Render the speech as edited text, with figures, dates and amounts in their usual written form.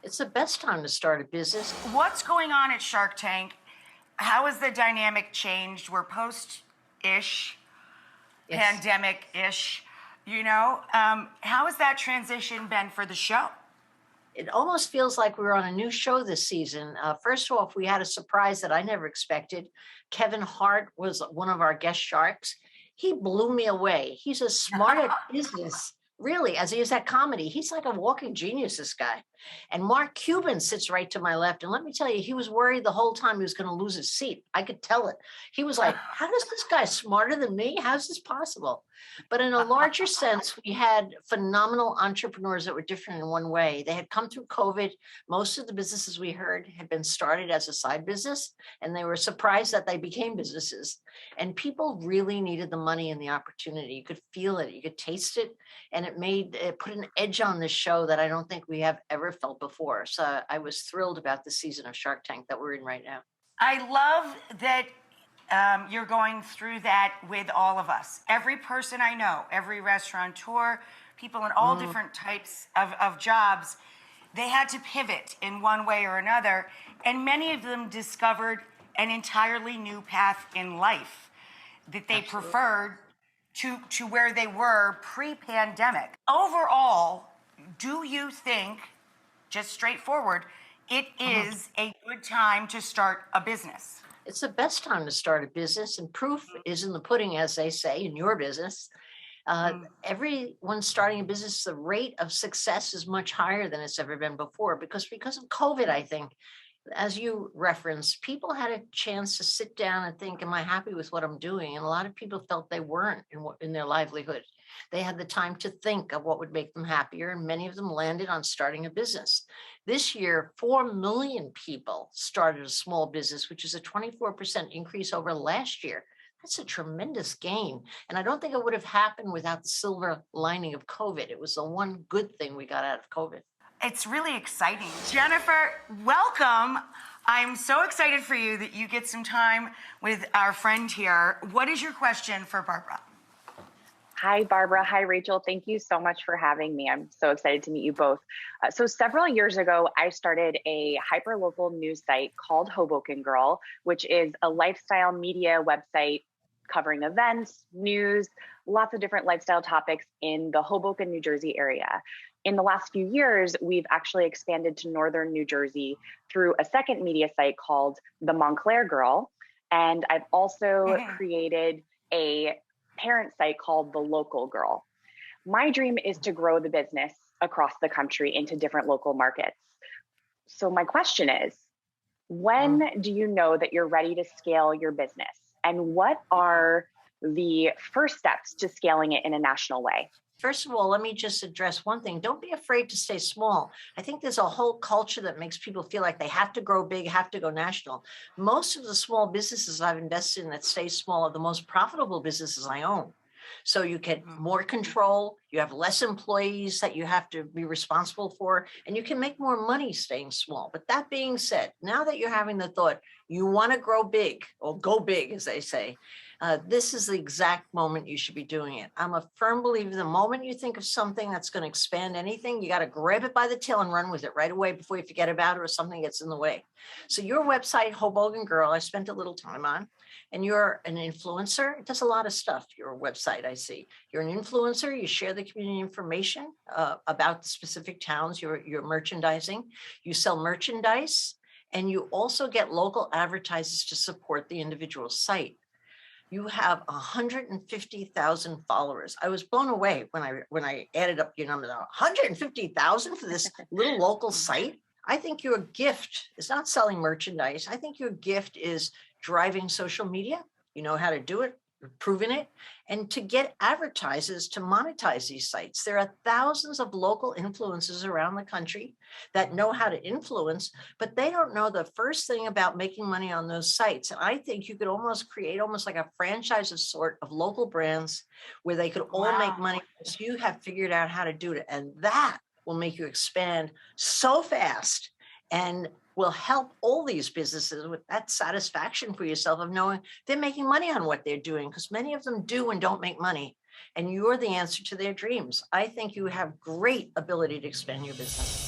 It's the best time to start a business. What's going on at Shark Tank? How has the dynamic changed? We're post-ish, Yes. pandemic-ish, How has that transition been for the show? It almost feels like we're on a new show this season. First off, we had a surprise that I never expected. Kevin Hart was one of our guest sharks. He blew me away. He's as smart at business, really, as he is at comedy. He's like a walking genius, this guy. And Mark Cuban sits right to my left. And let me tell you, he was worried the whole time he was going to lose his seat. I could tell it. He was like, how does this guy smarter than me? How's this possible? But in a larger sense, we had phenomenal entrepreneurs that were different in one way. They had come through COVID. Most of the businesses we heard had been started as a side business, and they were surprised that they became businesses. And people really needed the money and the opportunity. You could feel it, you could taste it, and it put an edge on this show that I don't think we have ever felt before. So I was thrilled about the season of Shark Tank that we're in right now. I love that you're going through that with all of us. Every person I know, every restaurateur, people in all different types of jobs, they had to pivot in one way or another. And many of them discovered an entirely new path in life that they preferred to where they were pre-pandemic. Overall, do you think, just straightforward, it is a good time to start a business? It's the best time to start a business, and proof is in the pudding, as they say, in your business. Everyone starting a business, the rate of success is much higher than it's ever been before because of COVID, I think. As you referenced, people had a chance to sit down and think, am I happy with what I'm doing? And a lot of people felt they weren't in their livelihood. They had the time to think of what would make them happier, and many of them landed on starting a business. This year, 4 million people started a small business, which is a 24% increase over last year. That's a tremendous gain. And I don't think it would have happened without the silver lining of COVID. It was the one good thing we got out of COVID. It's really exciting. Jennifer, welcome. I'm so excited for you that you get some time with our friend here. What is your question for Barbara? Hi, Barbara. Hi, Rachel. Thank you so much for having me. I'm so excited to meet you both. So several years ago, I started a hyper-local news site called Hoboken Girl, which is a lifestyle media website covering events, news, lots of different lifestyle topics in the Hoboken, New Jersey area. In the last few years, we've actually expanded to northern New Jersey through a second media site called the Montclair Girl. And I've also created a parent site called the Local Girl. My dream is to grow the business across the country into different local markets. So my question is, when do you know that you're ready to scale your business? And what are the first steps to scaling it in a national way? First of all, let me just address one thing. Don't be afraid to stay small. I think there's a whole culture that makes people feel like they have to grow big, have to go national. Most of the small businesses I've invested in that stay small are the most profitable businesses I own. So you get more control, you have less employees that you have to be responsible for, and you can make more money staying small. But that being said, now that you're having the thought, you want to grow big, or go big, as they say, this is the exact moment you should be doing it. I'm a firm believer the moment you think of something that's going to expand anything, you got to grab it by the tail and run with it right away before you forget about it or something gets in the way. So your website, Hoboken Girl, I spent a little time on, and you're an influencer. It does a lot of stuff, your website, I see. You're an influencer. You share the community information about the specific towns you're merchandising. You sell merchandise, and you also get local advertisers to support the individual site. You have 150,000 followers. I was blown away when I added up your numbers. 150,000 for this little local site. I think your gift is not selling merchandise. I think your gift is driving social media. You know how to do it, you've proven it, and to get advertisers to monetize these sites. There are thousands of local influencers around the country that know how to influence, but they don't know the first thing about making money on those sites. And I think you could almost create like a franchise of sort of local brands where they could all make money because you have figured out how to do it. And that will make you expand so fast and will help all these businesses with that satisfaction for yourself of knowing they're making money on what they're doing, because many of them do and don't make money. And you're the answer to their dreams. I think you have great ability to expand your business.